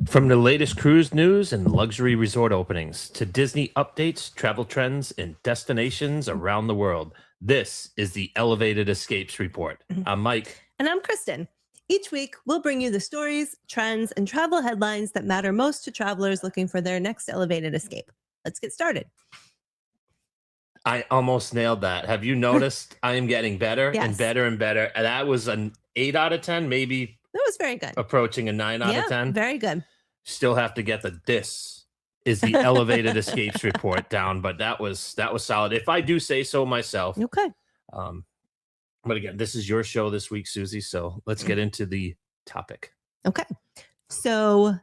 From the latest cruise news and luxury resort openings to Disney updates, travel trends, and destinations around the world, this is the Elevated Escapes Report. I'm Mike. And I'm Kristen. Each week, we'll bring you the stories, trends, and travel headlines that matter most to travelers looking for their next elevated escape. Let's get started. I almost nailed that. Have you noticed I am getting better and better and better? And that was an 8 out of 10, maybe. That was very good. Approaching a 9 out of 10. Very good. Still have to get this is the Elevated Escapes Report down, but that was solid. If I do say so myself. Okay. But again, this is your show this week, Susie. So let's get into the topic. Okay. So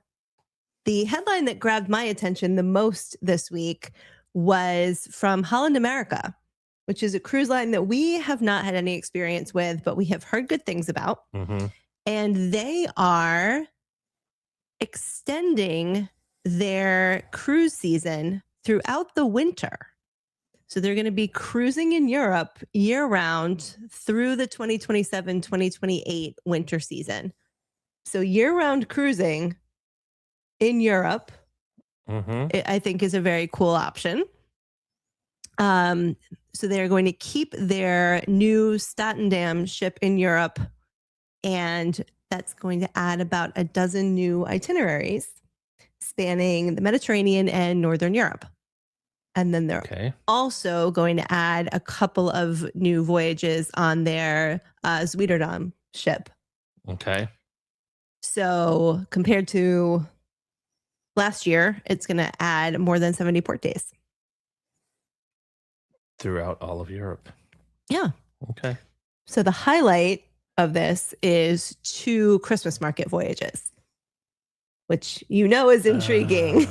the headline that grabbed my attention the most this week was from Holland America, which is a cruise line that we have not had any experience with, but we have heard good things about. Mm-hmm. And they are extending their cruise season throughout the winter. So they're going to be cruising in Europe year-round through the 2027-2028 winter season. So year-round cruising in Europe, I think, is a very cool option. So they're going to keep their new Statendam ship in Europe, and that's going to add about a dozen new itineraries spanning the Mediterranean and Northern Europe. And then they're also going to add a couple of new voyages on their Zwieterdam ship. Okay. So compared to last year, it's going to add more than 70 port days. Throughout all of Europe. Yeah. Okay. So the highlight of this is 2 Christmas market voyages, which is intriguing.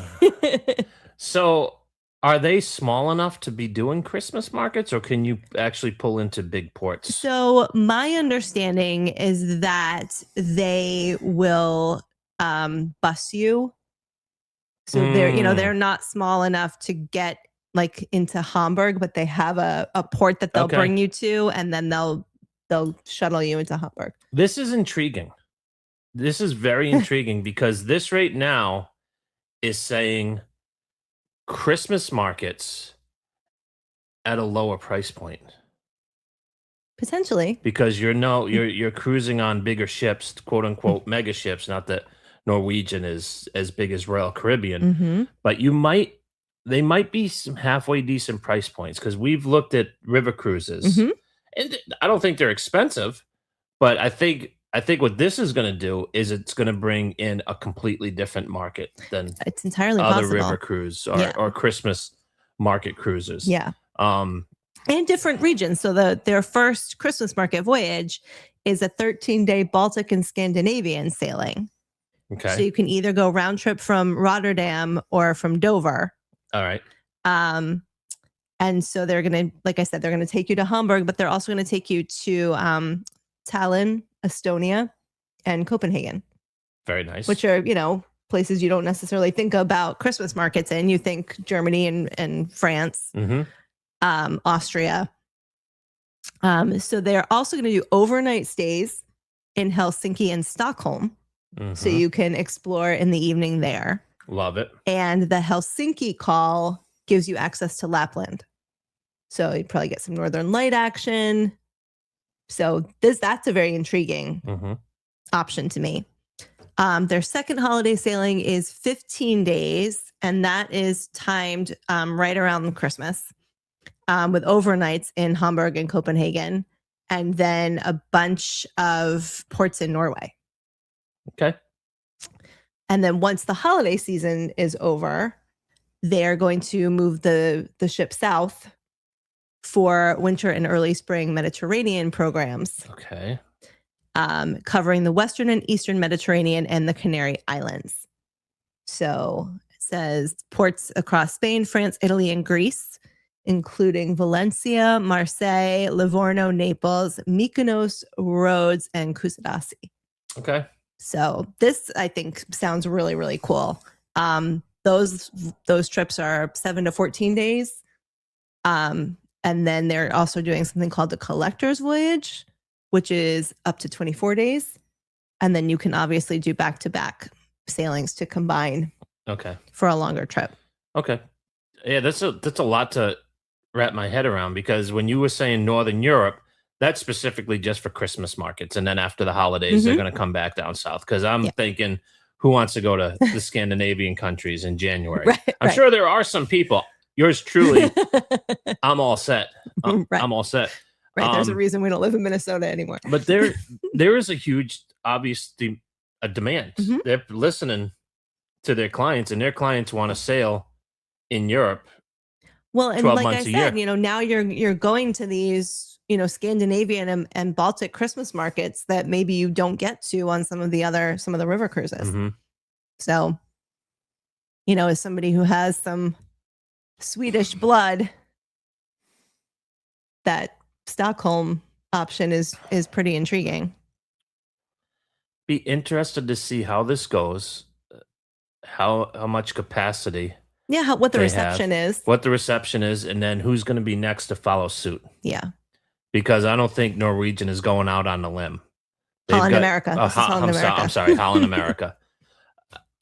So are they small enough to be doing Christmas markets, or can you actually pull into big ports? So my understanding is that they will bus you. So they're not small enough to get like into Hamburg, but they have a port that they'll bring you to, and then they'll shuttle you into Hamburg. This is intriguing. This is very intriguing because this right now is saying Christmas markets at a lower price point. Potentially. Because you're cruising on bigger ships, quote unquote mega ships, not that Norwegian is as big as Royal Caribbean, but they might be some halfway decent price points, because we've looked at river cruises. And I don't think they're expensive, but I think what this is going to do is it's going to bring in a completely different market than it's entirely other possible. river cruise or Christmas market cruises. Yeah. And different regions. So their first Christmas market voyage is a 13-day Baltic and Scandinavian sailing. Okay. So you can either go round trip from Rotterdam or from Dover. All right. And so they're going to, like I said, they're going to take you to Hamburg, but they're also going to take you to Tallinn, Estonia, and Copenhagen. Very nice. Which are, places you don't necessarily think about Christmas markets in. You think Germany and France, Austria. So they're also going to do overnight stays in Helsinki and Stockholm. So you can explore in the evening there. Love it. And the Helsinki call gives you access to Lapland. So you'd probably get some Northern Light action. So that's a very intriguing option to me. Their second holiday sailing is 15 days, and that is timed right around Christmas, with overnights in Hamburg and Copenhagen, and then a bunch of ports in Norway. Okay. And then once the holiday season is over, they're going to move the ship south for winter and early spring Mediterranean programs. Okay. Covering the Western and Eastern Mediterranean and the Canary Islands. So it says ports across Spain, France, Italy, and Greece, including Valencia, Marseille, Livorno, Naples, Mykonos, Rhodes, and Kusadasi. Okay. So this, I think, sounds really, really cool. Those trips are 7 to 14 days. And then they're also doing something called the Collector's Voyage, which is up to 24 days. And then you can obviously do back-to-back sailings to combine Okay. for a longer trip. Okay. Yeah, that's a lot to wrap my head around, because when you were saying Northern Europe, that's specifically just for Christmas markets, and then after the holidays, they're going to come back down south. Because I'm thinking, who wants to go to the Scandinavian countries in January? Right, I'm sure there are some people. Yours truly, I'm all set. Right. I'm all set. Right. There's a reason we don't live in Minnesota anymore. But there is a huge, obviously, a demand. They're listening to their clients, and their clients want to sail in Europe. Well, and 12 like I months a said, year. now you're going to these, Scandinavian and Baltic Christmas markets that maybe you don't get to on some of the river cruises. So, as somebody who has some Swedish blood, that Stockholm option is pretty intriguing. Be interested to see how this goes, how much capacity. Yeah, what the reception is. What the reception is, and then who's going to be next to follow suit. Yeah. Because I don't think Norwegian is going out on a limb. Holland America. I'm sorry, Holland America.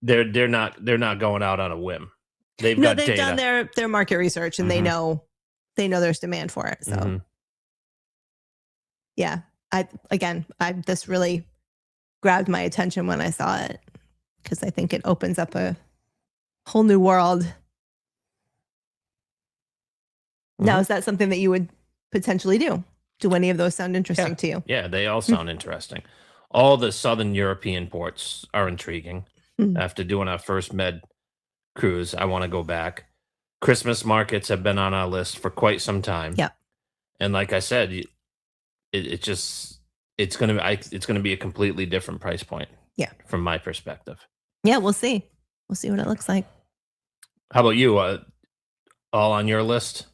They're not going out on a whim. They've got data. Done their market research, and they know there's demand for it. So yeah, this really grabbed my attention when I saw it, because I think it opens up a whole new world. Now, is that something that you would potentially do? Do any of those sound interesting to you? Yeah, they all sound interesting. All the Southern European ports are intriguing. After doing our first Med cruise, I want to go back. Christmas markets have been on our list for quite some time. Yep. And like I said, it's going to be a completely different price point. Yeah. From my perspective. Yeah, we'll see. We'll see what it looks like. How about you? All on your list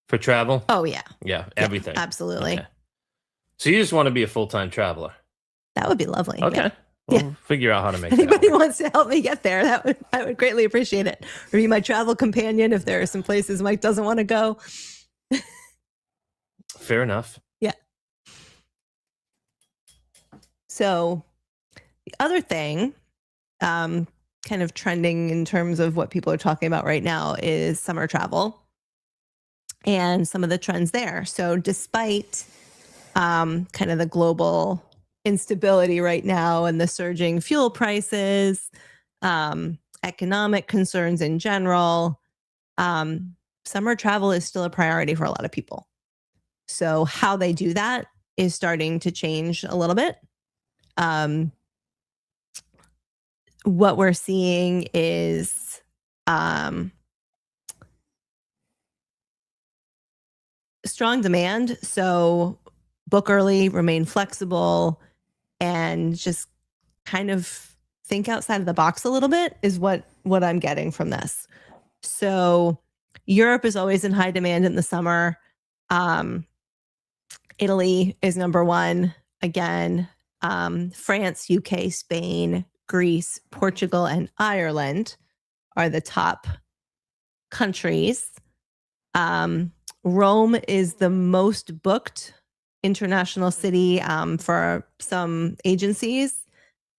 for travel? Oh, yeah. Yeah, everything. Absolutely. Okay. So you just want to be a full-time traveler? That would be lovely. Okay. Yeah. We'll figure out how to make Anybody that work. wants to help me get there, I would greatly appreciate it. Or be my travel companion if there are some places Mike doesn't want to go. Fair enough. Yeah. So the other thing, kind of trending in terms of what people are talking about right now, is summer travel and some of the trends there. So despite kind of the global instability right now and the surging fuel prices, economic concerns in general, summer travel is still a priority for a lot of people. So how they do that is starting to change a little bit. What we're seeing is strong demand. So book early, remain flexible, and just kind of think outside of the box a little bit is what I'm getting from this. So Europe is always in high demand in the summer. Italy is number one again. France, UK, Spain, Greece, Portugal, and Ireland are the top countries. Rome is the most booked international city for some agencies.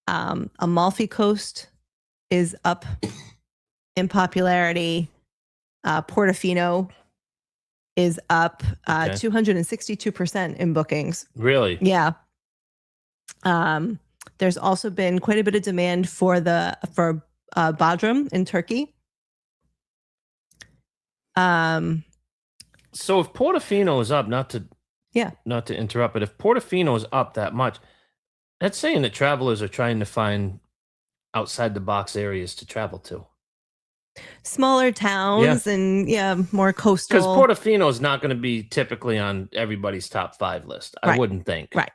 Amalfi Coast is up in popularity. Portofino is up 262% in bookings. Really? Yeah. There's also been quite a bit of demand for Bodrum in Turkey. So if Portofino is up, not to interrupt, but if Portofino is up that much, that's saying that travelers are trying to find outside the box areas to travel to. Smaller towns and more coastal. Because Portofino is not going to be typically on everybody's top 5 list. I wouldn't think. Right.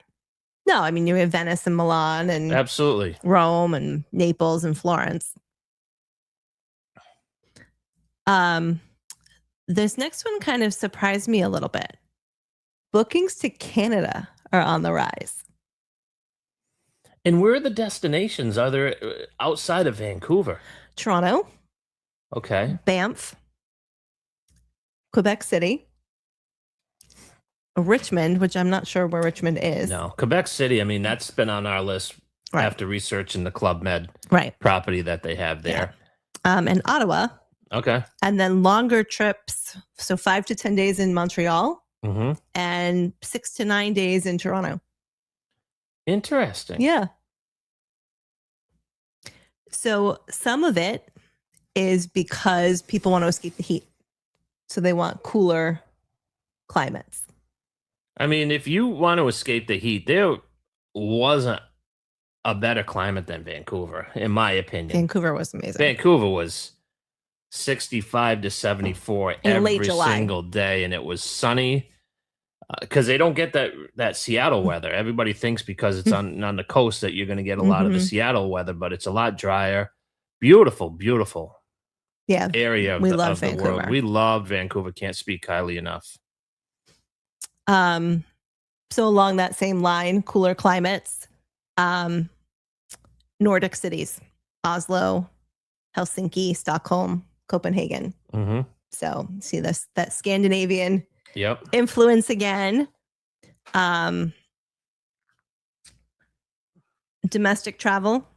No, I mean, you have Venice and Milan and absolutely Rome and Naples and Florence. This next one kind of surprised me a little bit. Bookings to Canada are on the rise. And where are the destinations? Are there outside of Vancouver? Toronto. Okay. Banff. Quebec City. Richmond, which I'm not sure where Richmond is. No, Quebec City, I mean, that's been on our list Right. after researching the Club Med Right. property that they have there. And Ottawa. Okay. And then longer trips, so 5 to 10 days in Montreal Mm-hmm. and 6 to 9 days in Toronto. Interesting. Yeah. So some of it is because people want to escape the heat. So they want cooler climates. I mean, if you want to escape the heat, there wasn't a better climate than Vancouver, in my opinion. Vancouver was amazing. Vancouver was 65 to 74 In late every July. single day, and it was sunny. Because they don't get that Seattle weather. Everybody thinks because it's on the coast that you're going to get a lot of the Seattle weather, but it's a lot drier. Beautiful, beautiful area of, we the, love of the Vancouver. world. We love Vancouver. Can't speak highly enough. So along that same line, cooler climates, Nordic cities, Oslo, Helsinki, Stockholm, Copenhagen. Mm-hmm. So see that Scandinavian Yep. influence again. Domestic travel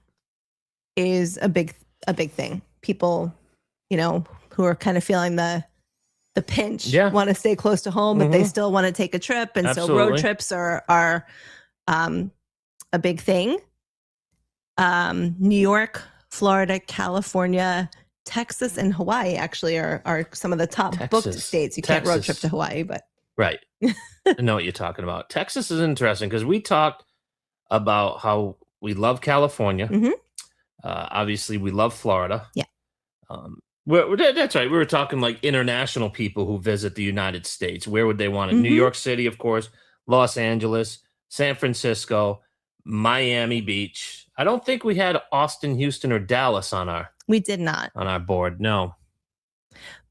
is a big thing. People, who are kind of feeling the pinch, want to stay close to home, but they still want to take a trip, and so road trips are a big thing. New York, Florida, California, Texas, and Hawaii actually are some of the top booked states. You can't road trip to Hawaii, but right. I know what you're talking about. Texas is interesting because we talked about how we love California. Obviously, we love Florida. Yeah. That's right. We were talking like international people who visit the United States. Where would they want it? New York City, of course, Los Angeles, San Francisco, Miami Beach. I don't think we had Austin, Houston, or Dallas on our. We did not on our board. No.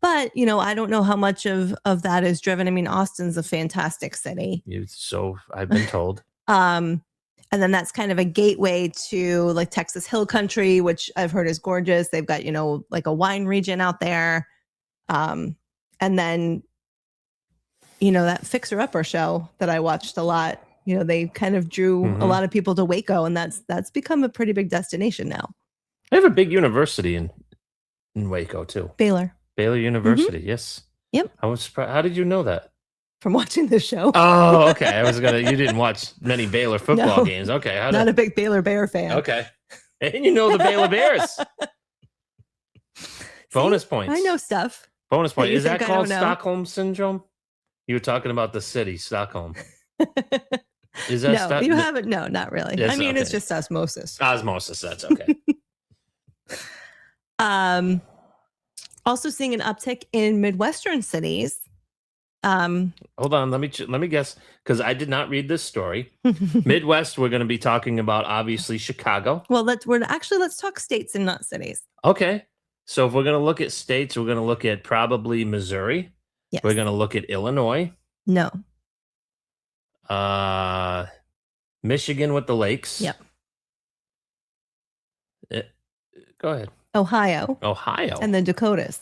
But, I don't know how much of that is driven. I mean, Austin's a fantastic city. So I've been told. And then that's kind of a gateway to like Texas Hill Country, which I've heard is gorgeous. They've got, like a wine region out there. And then, that Fixer Upper show that I watched a lot, they kind of drew a lot of people to Waco, and that's become a pretty big destination now. They have a big university in Waco too. Baylor University. Yes. Yep. I was surprised. How did you know that? From watching the show. Oh, okay. You didn't watch many Baylor football games. Okay. Not a big Baylor Bear fan. Okay. And the Baylor Bears. Bonus points. I know stuff. Bonus point. Is that called Stockholm Syndrome? You were talking about the city, Stockholm. Is that no, you haven't? No, not really. I mean, it's just osmosis. Osmosis, that's okay. Also seeing an uptick in Midwestern cities. Hold on, let me guess, because I did not read this story. Midwest, we're going to be talking about obviously Chicago. Well, let's talk states and not cities. Okay, so if we're going to look at states, we're going to look at probably Missouri. Yes. We're going to look at Illinois. No. Michigan with the lakes. Yep. Go ahead. Ohio. And the Dakotas.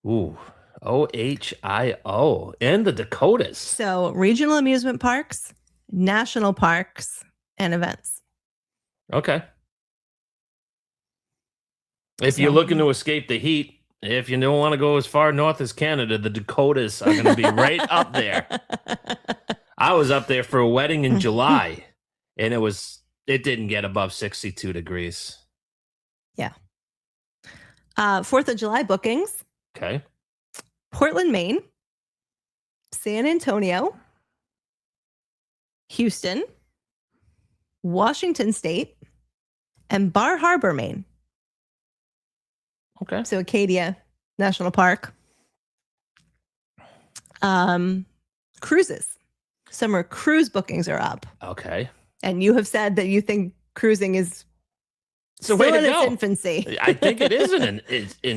Ooh. Ohio and the Dakotas. So regional amusement parks, national parks, and events. Okay. If you're looking to escape the heat, if you don't want to go as far north as Canada, the Dakotas are going to be right up there. I was up there for a wedding in July, and it didn't get above 62 degrees. Yeah. 4th of July bookings. Okay. Portland, Maine, San Antonio, Houston, Washington State, and Bar Harbor, Maine. Okay. So Acadia National Park. Cruises. Summer cruise bookings are up. Okay. And you have said that you think cruising is still in its infancy. I think it is in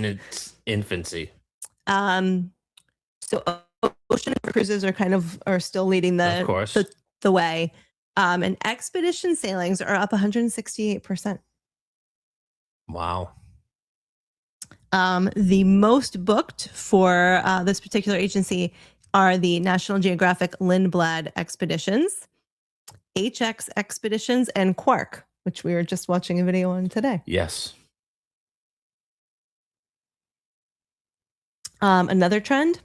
its infancy. So ocean cruises are still leading the way. And expedition sailings are up 168%. Wow. The most booked for this particular agency are the National Geographic Lindblad expeditions, HX expeditions, and Quark which we were just watching a video on today. Yes. Another trend,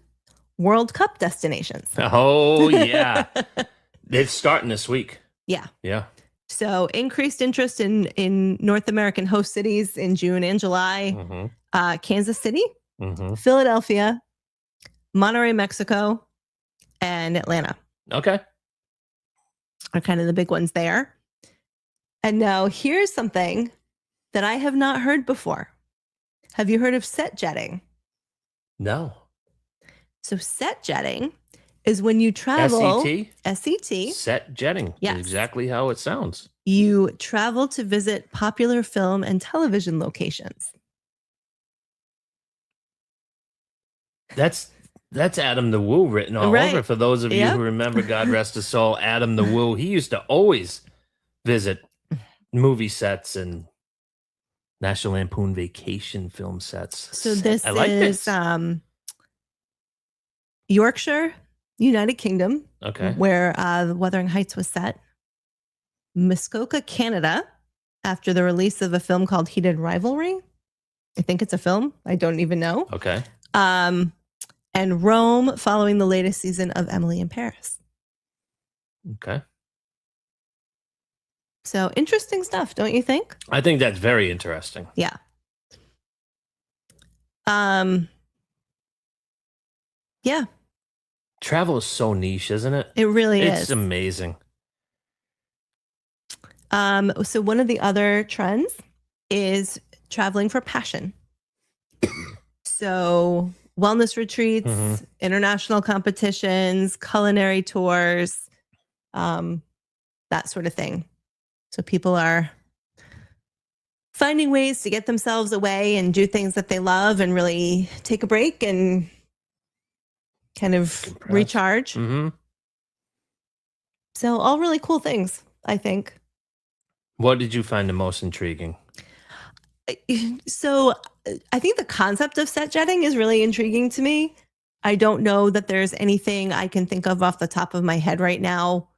World Cup destinations. Oh, yeah. It's starting this week. Yeah. Yeah. So increased interest in North American host cities in June and July. Kansas City, Philadelphia, Monterrey, Mexico, and Atlanta. Okay. Are kind of the big ones there. And now here's something that I have not heard before. Have you heard of set jetting? No. So set jetting is when you travel. SET. Set jetting. Yes. Exactly how it sounds. You travel to visit popular film and television locations. That's Adam the Woo written all over. For those of you who remember, God rest his soul, Adam the Woo, he used to always visit movie sets and National Lampoon Vacation film sets. So this is Yorkshire, United Kingdom, where the Wuthering Heights was set. Muskoka, Canada, after the release of a film called Heated Rivalry. I think it's a film. I don't even know. Okay. And Rome, following the latest season of Emily in Paris. Okay. So interesting stuff, don't you think? I think that's very interesting. Yeah. Yeah. Travel is so niche, isn't it? It really is. It's amazing. So one of the other trends is traveling for passion. So wellness retreats, international competitions, culinary tours, that sort of thing. So people are finding ways to get themselves away and do things that they love and really take a break and kind of recharge. So all really cool things, I think. What did you find the most intriguing? So I think the concept of set jetting is really intriguing to me. I don't know that there's anything I can think of off the top of my head right now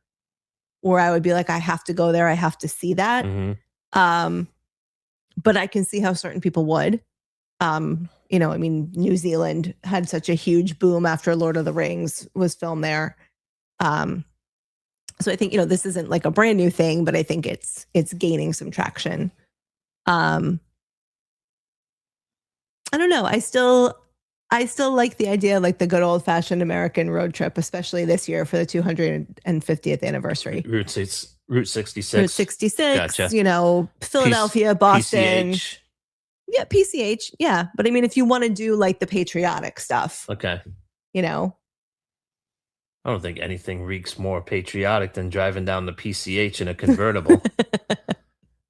where I would be like, I have to go there. I have to see that. But I can see how certain people would. You know, I mean, New Zealand had such a huge boom after Lord of the Rings was filmed there. So I think, you know, this isn't like a brand new thing, but I think it's gaining some traction. I don't know. I still like the idea of like the good old fashioned American road trip, especially this year for the 250th anniversary. Route 66. Route 66. Gotcha. You know, Philadelphia, Boston. PCH. Yeah, PCH. Yeah. But I mean, if you want to do like the patriotic stuff, Okay. You know, I don't think anything reeks more patriotic than driving down the PCH in a convertible.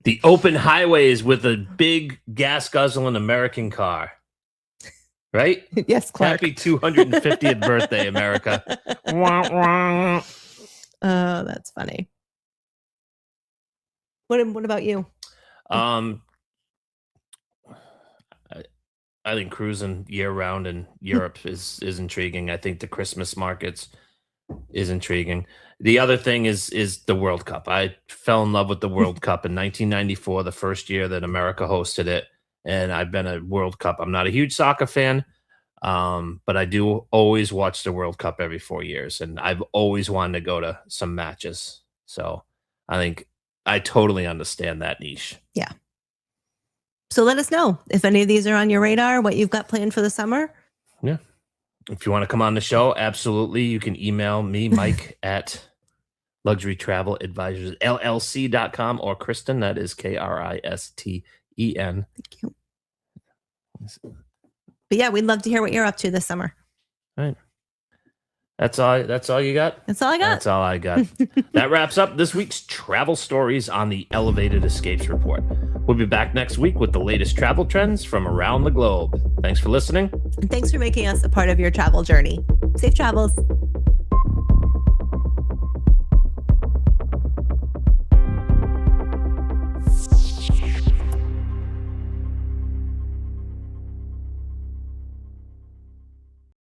The open highways with a big gas guzzling American car. Right? Yes, Clark. Happy 250th birthday, America. Wah, wah. Oh, that's funny. What about you? I think cruising year round in Europe is intriguing. I think the Christmas markets is intriguing. The other thing is the World Cup. I fell in love with the World Cup in 1994, the first year that America hosted it. And I've been a World Cup. I'm not a huge soccer fan, but I do always watch the World Cup every 4 years. And I've always wanted to go to some matches. So I think I totally understand that niche. Yeah. So let us know if any of these are on your radar, what you've got planned for the summer. Yeah. If you want to come on the show, absolutely. You can email me, Mike, at Luxury Travel Advisors LLC.com, or Kristen, that is Kristen. Thank you. But yeah, we'd love to hear what you're up to this summer. All right. That's all you got? That's all I got. That's all I got. That wraps up this week's travel stories on the Elevated Escapes Report. We'll be back next week with the latest travel trends from around the globe. Thanks for listening. And thanks for making us a part of your travel journey. Safe travels.